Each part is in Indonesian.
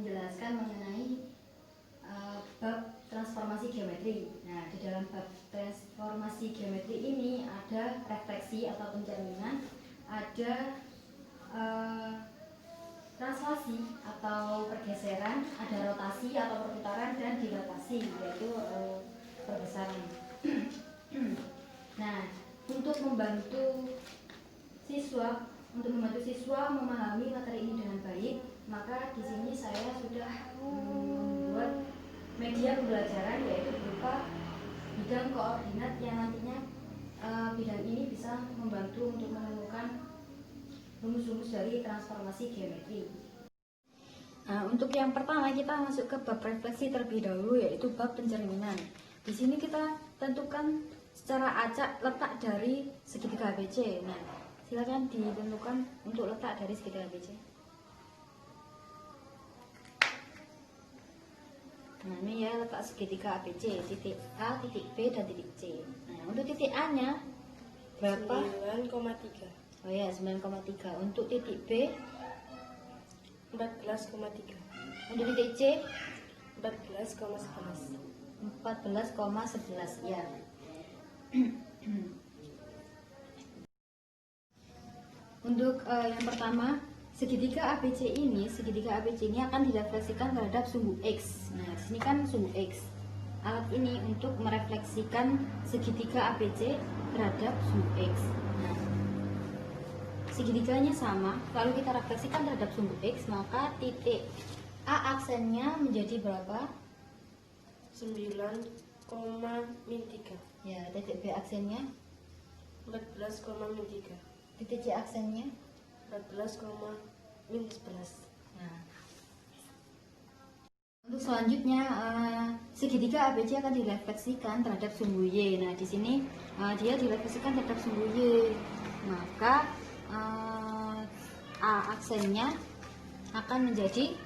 menjelaskan mengenai bab transformasi geometri. Nah, di dalam bab transformasi geometri ini ada refleksi atau pencerminan, ada translasi atau pergeseran, ada rotasi atau perputaran, dan dilatasi yaitu perbesaran. Nah, untuk membantu siswa memahami materi ini dengan baik, maka di sini saya sudah membuat media pembelajaran yaitu berupa bidang koordinat yang nantinya bidang ini bisa membantu untuk menemukan rumus-rumus dari transformasi geometri. Nah, untuk yang pertama kita masuk ke bab refleksi terlebih dahulu, yaitu bab pencerminan. Di sini kita tentukan secara acak letak dari segitiga ABC. Nah, silakan ditentukan untuk letak dari segitiga ABC. Nah, ini ya letak segitiga ABC, titik A, titik B, dan titik C. Nah, untuk titik A-nya berapa? 9,3. Oh ya, 9,3. Untuk titik B 14,3. untuk titik C 14,11. 14,11 ya. Untuk yang pertama, segitiga ABC ini akan direfleksikan terhadap sumbu X. Nah, di sini kan sumbu X. Alat ini untuk merefleksikan segitiga ABC terhadap sumbu X. Nah, segitiganya sama, lalu kita refleksikan terhadap sumbu X, maka titik A aksennya menjadi berapa? 9,3. Ya, titik B aksennya 14,3. titik C aksennya 14,11. Nah, untuk selanjutnya segitiga ABC akan direfleksikan terhadap sumbu Y. Nah, di sini dia direfleksikan terhadap sumbu Y, maka A aksennya akan menjadi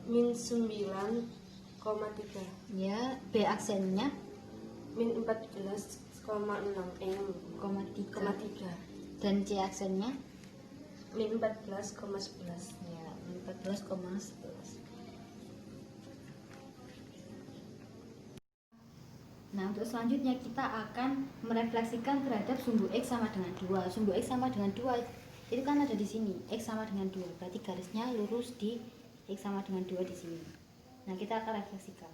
min 9,3. ya, B aksennya min 14,6 3, dan C aksennya min 14,11. ya 14,11. Nah, untuk selanjutnya kita akan merefleksikan terhadap sumbu X sama dengan 2. Sumbu X sama dengan 2 itu kan ada di sini. X sama dengan 2. Berarti garisnya lurus di X sama dengan 2 di sini. Nah, kita akan refleksikan.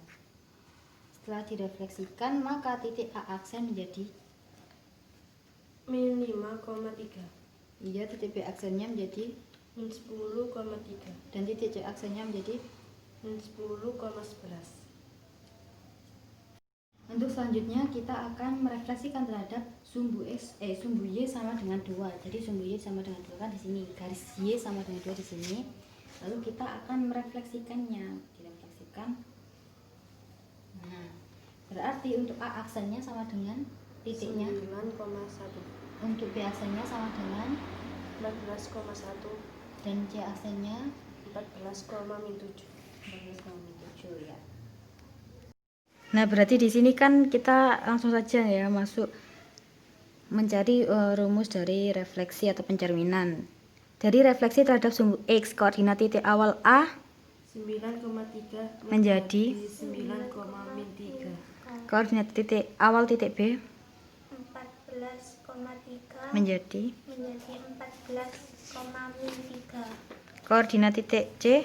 Setelah direfleksikan, maka titik A aksen menjadi min 5,3. iya, titik B aksennya menjadi min 10,3. dan titik C aksennya menjadi min 10,11. Untuk selanjutnya kita akan merefleksikan terhadap sumbu sumbu Y sama dengan 2. Jadi sumbu Y sama dengan 2 kan di sini, garis Y sama dengan 2 di sini. Lalu kita akan merefleksikannya, direfleksikan. Nah, berarti untuk A aksennya sama dengan titiknya, 9,1. untuk B aksennya sama dengan 14,1. dan C aksennya 14,7. 14,7 ya. Nah, berarti di sini kan kita langsung saja ya masuk mencari rumus dari refleksi atau pencerminan. Dari refleksi terhadap sumbu X, koordinat titik awal A 9,3 menjadi 9,3. koordinat titik awal titik B 14,3 menjadi 14,3. koordinat titik C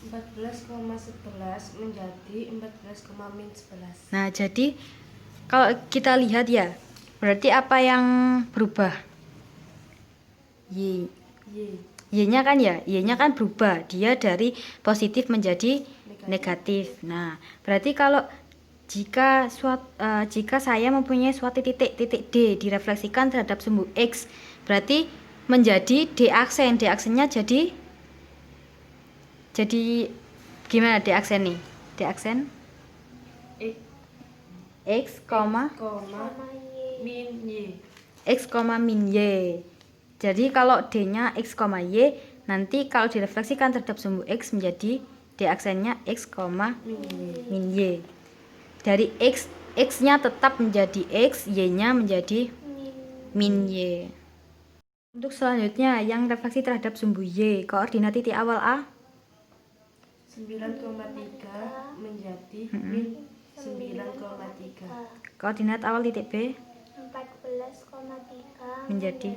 14,11 menjadi 14,11. Nah, jadi kalau kita lihat ya, berarti apa yang berubah? Y. Y-nya kan ya, Y-nya kan berubah. Dia dari positif menjadi negatif. Nah, berarti kalau jika saya mempunyai suatu titik D direfleksikan terhadap sumbu X, berarti menjadi D aksen. D aksennya jadi gimana D aksen nih? D aksen X, min Y. X, min Y. Jadi kalau D-nya X, Y, nanti kalau direfleksikan terhadap sumbu X menjadi D aksennya X, min Y. Dari X-nya tetap menjadi X, Y-nya menjadi min Y. Untuk selanjutnya yang refleksi terhadap sumbu Y, koordinat titik awal A 9,3 menjadi min 9,3. koordinat awal titik B 14,3 menjadi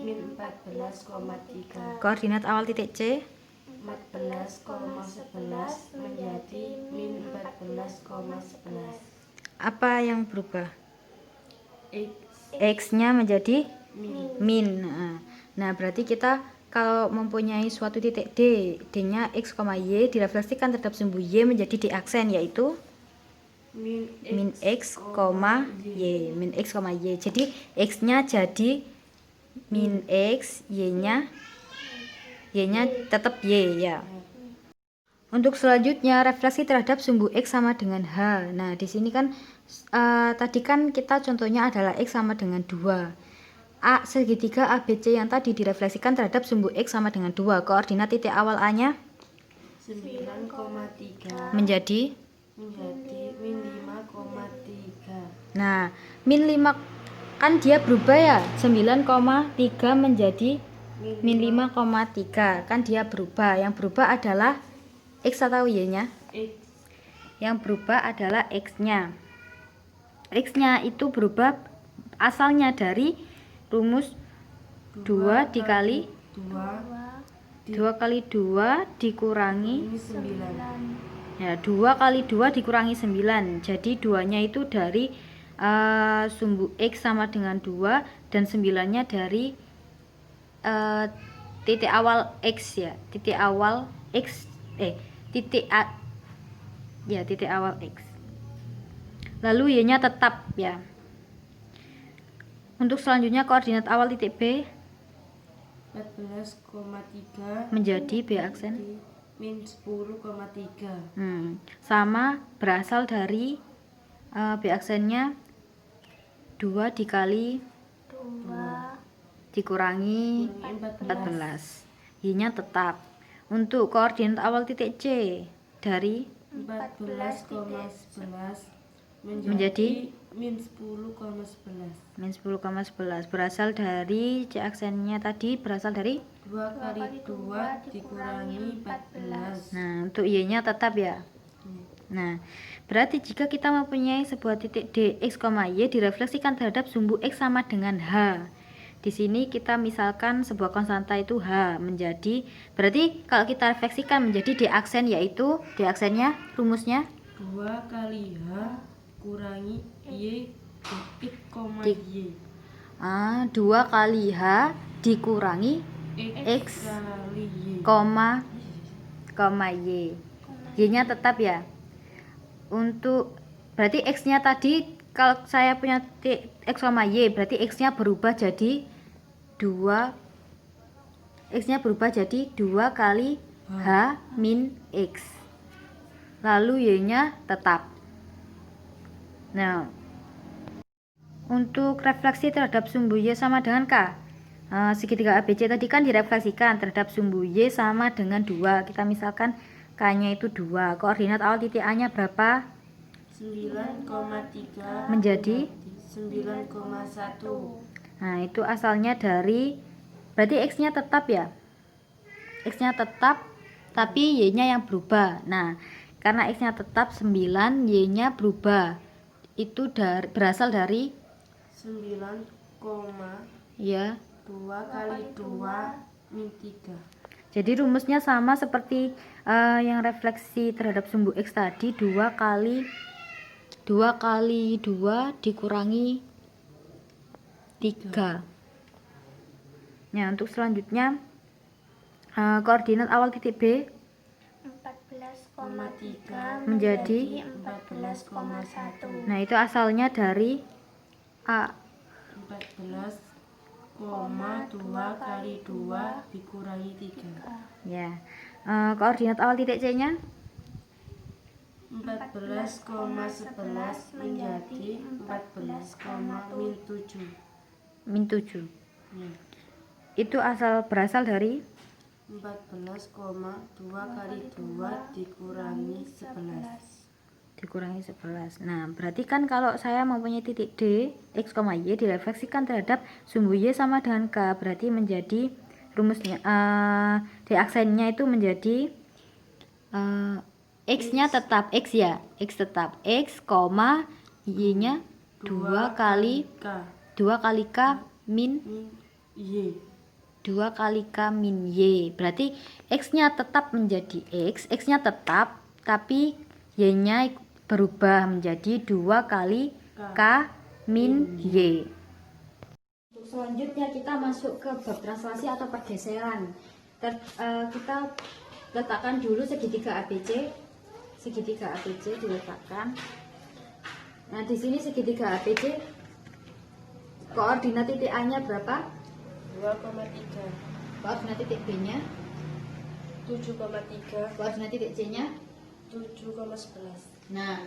min 14,3. koordinat awal titik C 14,11 menjadi min 14,11. apa yang berubah? X X-nya menjadi min min. Nah, berarti kita kalau mempunyai suatu titik D, D-nya X, Y direfleksikan terhadap sumbu Y menjadi D aksen, yaitu min X, Y. Min X, Y. Jadi X-nya jadi min X, Y-nya tetap Y ya. Untuk selanjutnya refleksi terhadap sumbu X sama dengan H. Nah, di sini kan tadi kan kita contohnya adalah X sama dengan 2. A segitiga ABC yang tadi direfleksikan terhadap sumbu X sama dengan 2. Koordinat titik awal A-nya 9,3 menjadi min 5,3. nah, min 5 kan dia berubah ya. 9,3 menjadi min 5,3 kan dia berubah. Yang berubah adalah X atau Y-nya? X Yang berubah adalah X-nya. X-nya itu berubah asalnya dari rumus 2 dikali 2 kali 2 dikurangi ini 9. ya 2 kali 2 dikurangi 9. Jadi 2-nya itu dari sumbu X sama dengan 2 dan 9-nya dari titik awal X ya. Titik awal X titik awal X. Lalu Y-nya tetap ya. Untuk selanjutnya koordinat awal titik B 14,3 menjadi B aksen min 10,3. sama berasal dari B aksennya 2 dikali 2 dikurangi 14. Y-nya tetap. Untuk koordinat awal titik C dari 14,11 menjadi min 10,11. min 10,11 berasal dari C aksennya tadi berasal dari 2 kali 2 dikurangi 14. nah untuk Y-nya tetap ya. Nah, berarti jika kita mempunyai sebuah titik D, X, Y direfleksikan terhadap sumbu X sama dengan H. Di sini kita misalkan sebuah konstanta itu H menjadi, berarti kalau kita refleksikan menjadi D aksen, yaitu D aksennya rumusnya 2 kali H kurangi Y X, Y. 2 kali H dikurangi X, kali Y. koma Y. Y-nya tetap ya. Untuk berarti X-nya tadi kalau saya punya X, Y berarti X-nya berubah jadi 2 X-nya berubah jadi 2 kali H min X. Lalu Y-nya tetap. Nah, untuk refleksi terhadap sumbu Y sama dengan K. Segitiga ABC tadi kan direfleksikan terhadap sumbu Y sama dengan 2. Kita misalkan K-nya itu 2. Koordinat awal titik A-nya berapa? 9,3 Menjadi 9,1. nah, itu asalnya dari berarti X-nya tetap ya. X-nya tetap tapi Y-nya yang berubah. Nah, karena X-nya tetap 9, Y-nya berubah. Itu berasal dari 9, ya 2 kali 2 min 3. jadi rumusnya sama seperti yang refleksi terhadap sumbu X tadi. 2 kali 2 dikurangi 3. Nah, untuk selanjutnya koordinat awal titik B 14,3 menjadi 14,1. nah itu asalnya dari A 14,2 kali 2 dikurangi 3. ya. Koordinat awal titik C-nya 14,11 menjadi 14, min min 7. 7. Ya. Itu berasal dari 14,2 kali 2 dikurangi 11. dikurangi 11. Nah, berarti kan kalau saya mempunyai titik D, X, Y direfleksikan terhadap sumbu Y sama dengan K, berarti menjadi rumusnya D aksennya itu menjadi X-nya tetap X ya, X tetap X, Y-nya 2 kali K 2 kali K min min Y. 2 kali K min Y. Berarti X-nya tetap menjadi X, X-nya tetap, tapi Y-nya berubah menjadi 2 kali K min Y. Untuk selanjutnya kita masuk ke bab translasi atau pergeseran. Kita letakkan dulu segitiga ABC. Segitiga ABC diletakkan. Nah, di sini segitiga ABC koordinat titik A-nya berapa? 2,3. Koordinat titik B-nya, 7,3. koordinat titik C-nya. 7,11. Nah,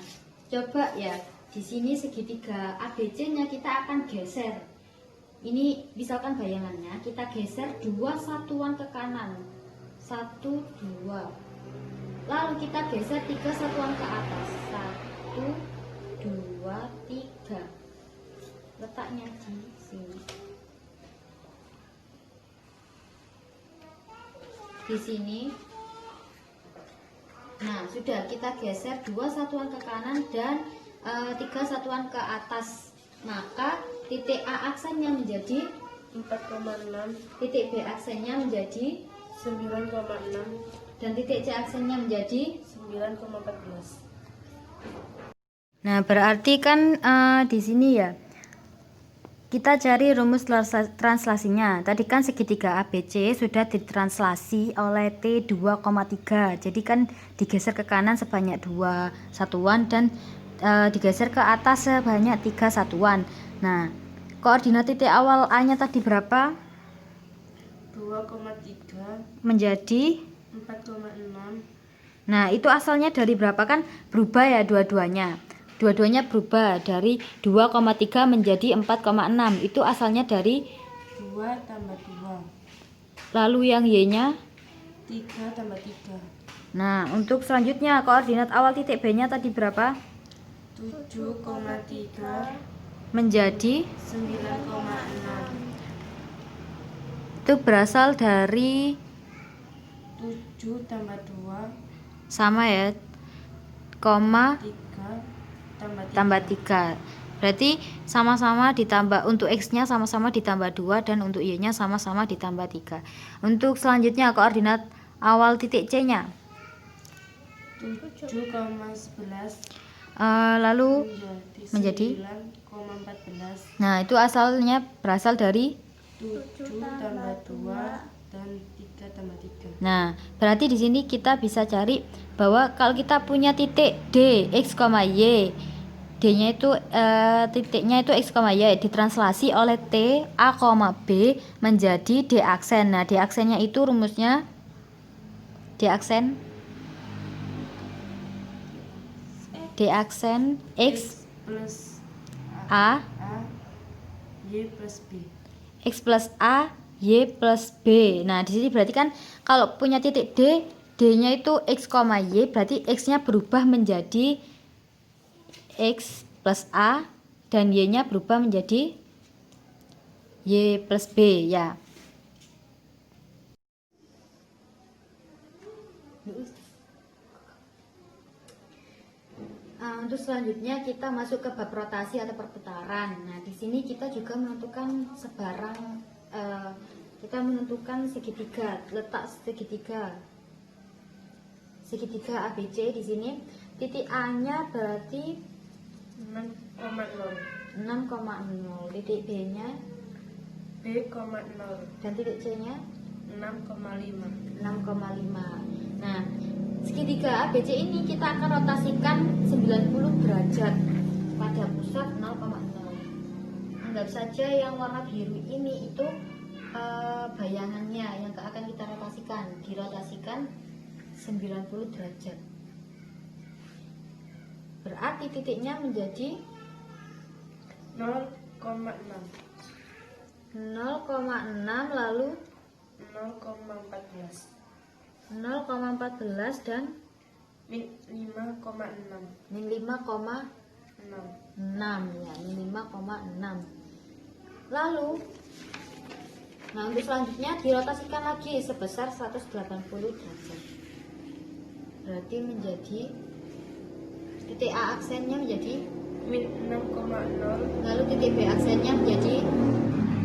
coba ya, di sini segitiga ABC-nya kita akan geser. Ini misalkan bayangannya kita geser 2 satuan ke kanan. 1, 2. Lalu kita geser 3 satuan ke atas. 1, 2, 3. Letaknya di sini. Di sini. Nah, sudah kita geser 2 satuan ke kanan dan 3 satuan ke atas. Maka titik A aksennya menjadi 4,6. titik B aksennya menjadi 9,6. dan titik C aksennya menjadi 9,14. Nah, berarti kan di sini ya kita cari rumus translasinya. Tadi kan segitiga ABC sudah ditranslasi oleh T 2,3. Jadi kan digeser ke kanan sebanyak 2 satuan dan digeser ke atas sebanyak 3 satuan. Nah, koordinat titik awal A-nya tadi berapa? 2,3 Menjadi 4,6. Nah, itu asalnya dari berapa kan? Berubah ya dua-duanya. Dua-duanya berubah dari 2,3 menjadi 4,6. Itu asalnya dari 2 tambah 2. lalu yang Y-nya. 3 tambah 3. Nah, untuk selanjutnya koordinat awal titik B-nya tadi berapa? 7,3 Menjadi 9,6. itu berasal dari 7 tambah 2 sama ya, koma 3 tambah 3. Berarti sama-sama ditambah, untuk X-nya sama-sama ditambah 2 dan untuk Y-nya sama-sama ditambah 3. Untuk selanjutnya koordinat awal titik C-nya 7,11 lalu menjadi 9,14. nah itu asalnya berasal dari 7 tambah 2 dan 3 tambah 3. Nah, berarti di sini kita bisa cari bahwa kalau kita punya titik D, X, Y, D-nya itu titiknya itu X, Y ditranslasi oleh T, A, B menjadi D aksen. Nah, D aksennya itu rumusnya D aksen X plus A Y plus B. X plus A Y plus B. Nah, di sini berarti kan kalau punya titik D, D-nya itu X, Y, berarti X-nya berubah menjadi X plus A dan Y-nya berubah menjadi Y plus B ya. Untuk selanjutnya kita masuk ke bab rotasi atau perputaran. Nah, di sini kita juga menentukan sebarang kita menentukan segitiga, letak segitiga ABC di sini. Titik A-nya berarti 6,0, 6,0, titik B-nya B,0 dan titik C-nya 6,5. 6,5. Nah, segitiga ABC ini kita akan rotasikan 90 derajat pada pusat 0,0. Anggap saja yang warna biru ini itu bayangannya yang akan kita rotasikan, dirotasikan 90 derajat. Berarti titiknya menjadi 0,6 lalu 0,14 0,14 dan min 5,6. Min 5,6 ya, min 5,6. Lalu nah untuk selanjutnya dirotasikan lagi sebesar 180 derajat. Berarti menjadi titik A aksennya menjadi Min 6,0. lalu titik B aksennya menjadi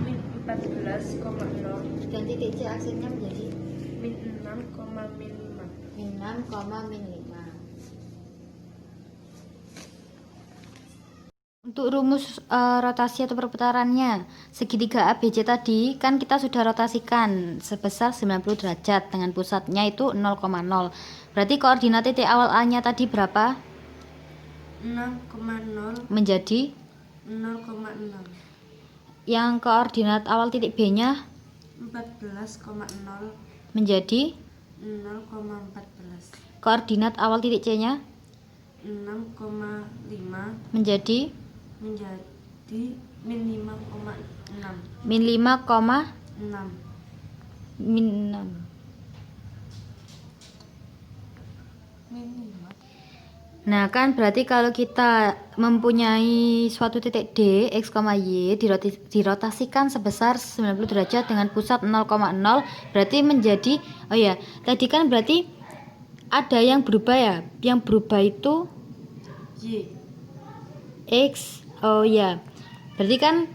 Min 14,0. dan titik C aksennya menjadi Min 6,5. min 6, min 5. Untuk rumus rotasi atau perputarannya, segitiga ABC tadi kan kita sudah rotasikan sebesar 90 derajat dengan pusatnya itu 0,0. Berarti koordinat titik awal A-nya tadi berapa? 6,0 Menjadi 0,6. yang koordinat awal titik B-nya 14,0 menjadi 0,14. koordinat awal titik C-nya 6,5 menjadi min 5,6. min 5, 6. min 6. Min 5. Nah kan berarti kalau kita mempunyai suatu titik D, X, Y dirotasikan sebesar 90 derajat dengan pusat 0,0 berarti menjadi, oh ya tadi kan berarti ada yang berubah ya, yang berubah itu Y. X, oh ya berarti kan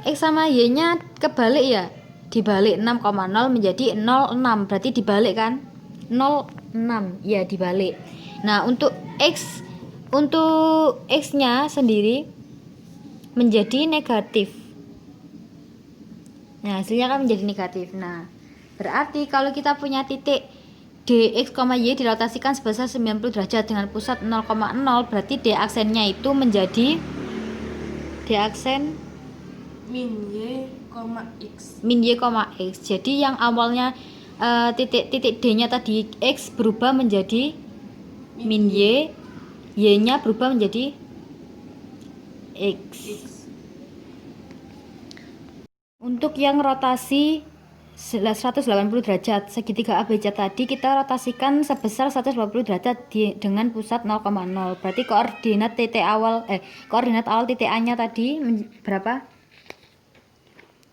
X sama Y nya kebalik ya, dibalik 6,0 menjadi 0,6 berarti dibalik kan 0,6 ya dibalik. Nah untuk X nya sendiri menjadi negatif. Nah hasilnya kan menjadi negatif. Nah berarti kalau kita punya titik D, X, Y dirotasikan sebesar 90 derajat dengan pusat 0,0 berarti D aksennya itu menjadi D aksen Min Y, X. min Y, X. Jadi yang awalnya titik D nya tadi X berubah menjadi min Y, Y nya berubah menjadi X. Untuk yang rotasi 180 derajat segitiga ABC tadi kita rotasikan sebesar 180 derajat dengan pusat 0,0 berarti koordinat koordinat awal titik A nya tadi berapa?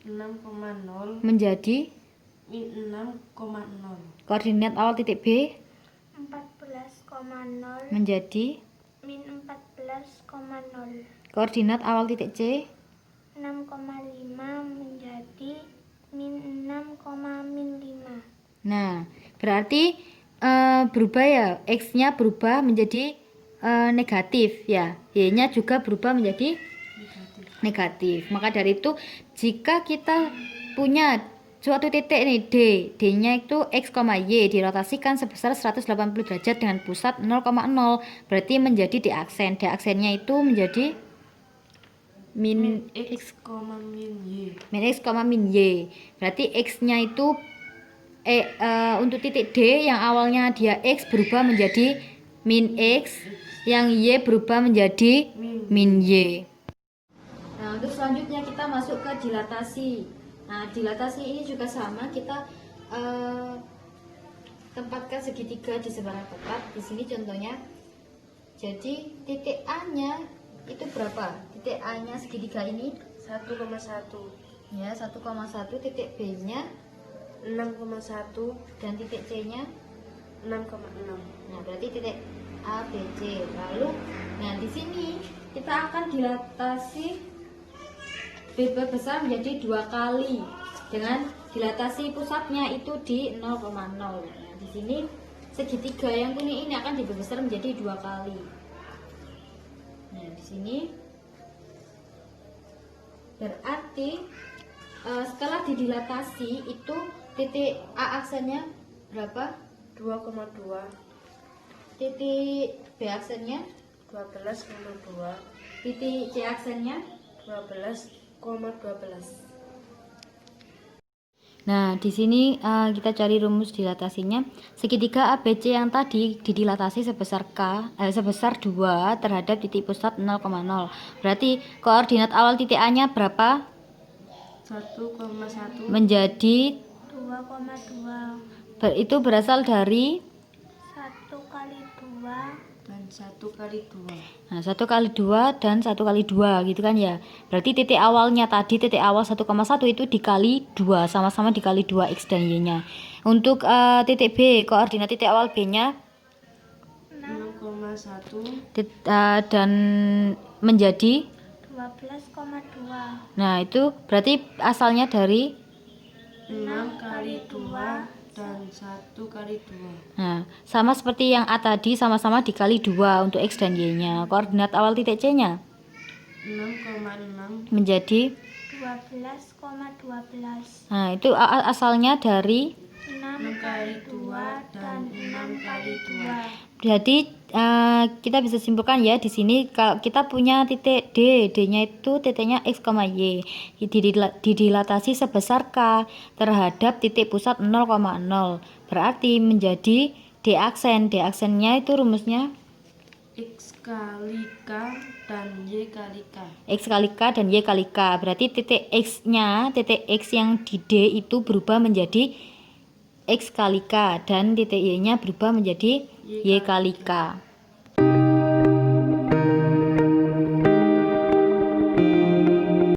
6,0 Menjadi min 6,0. koordinat awal titik B 14,0 menjadi min 14,0. koordinat awal titik C 6,5 menjadi min 6,5. Nah berarti berubah ya, X nya berubah menjadi negatif ya, Y nya juga berubah menjadi negatif. Maka dari itu jika kita punya suatu titik nih D nya itu X, Y dirotasikan sebesar 180 derajat dengan pusat 0,0 berarti menjadi D aksen. D aksennya itu menjadi min X, min Y. min X, min Y. Berarti X nya itu untuk titik D yang awalnya dia X berubah menjadi min X, yang Y berubah menjadi min Y. Nah untuk selanjutnya kita masuk ke dilatasi. Nah dilatasi ini juga sama, kita tempatkan segitiga di sebelah tepat. Di sini contohnya, jadi titik A nya itu berapa? Titik A nya segitiga ini 1,1. ya 1,1, titik B nya 6,1 dan titik C nya 6,6. nah berarti titik A, B, C. Lalu nah di sini kita akan dilatasi B besar menjadi 2 kali dengan dilatasi pusatnya itu di 0,0. Nah, di sini segitiga yang kuning ini akan dibesar menjadi 2 kali. Nah, di sini berarti setelah didilatasi itu titik A aksennya berapa? 2,2. Titik B aksennya, 12,2. titik C aksennya. 12,12. Nah, di sini kita cari rumus dilatasinya. Segitiga ABC yang tadi didilatasi sebesar sebesar 2 terhadap titik pusat 0,0. Berarti koordinat awal titik A-nya berapa? 1,1 Menjadi 2,2. itu berasal dari 1 kali 2 1 kali 2. Nah, 1 kali 2 dan 1 kali 2 gitu kan ya. Berarti titik awalnya tadi, titik awal 1,1 itu dikali 2, sama-sama dikali 2 X dan Y-nya. Untuk titik B, koordinat titik awal B-nya 6,1 dan menjadi 12,2. nah itu berarti asalnya dari 6 kali 2 dan 1 kali 2. nah sama seperti yang A tadi, sama-sama dikali 2 untuk X dan Y-nya. Koordinat awal titik C-nya 6,6 menjadi 12,12. nah itu asalnya dari 6 kali 2 dan 6 kali 2. Jadi kita bisa simpulkan ya di sini kalau kita punya titik D, D-nya itu titiknya X, Y, didilatasi sebesar K terhadap titik pusat 0,0. Berarti menjadi D aksen. D aksennya itu rumusnya X kali K dan Y kali K. X kali K dan Y kali K. Berarti titik X-nya, titik X yang di D itu berubah menjadi X kali K dan titik Y-nya berubah menjadi Y kali K.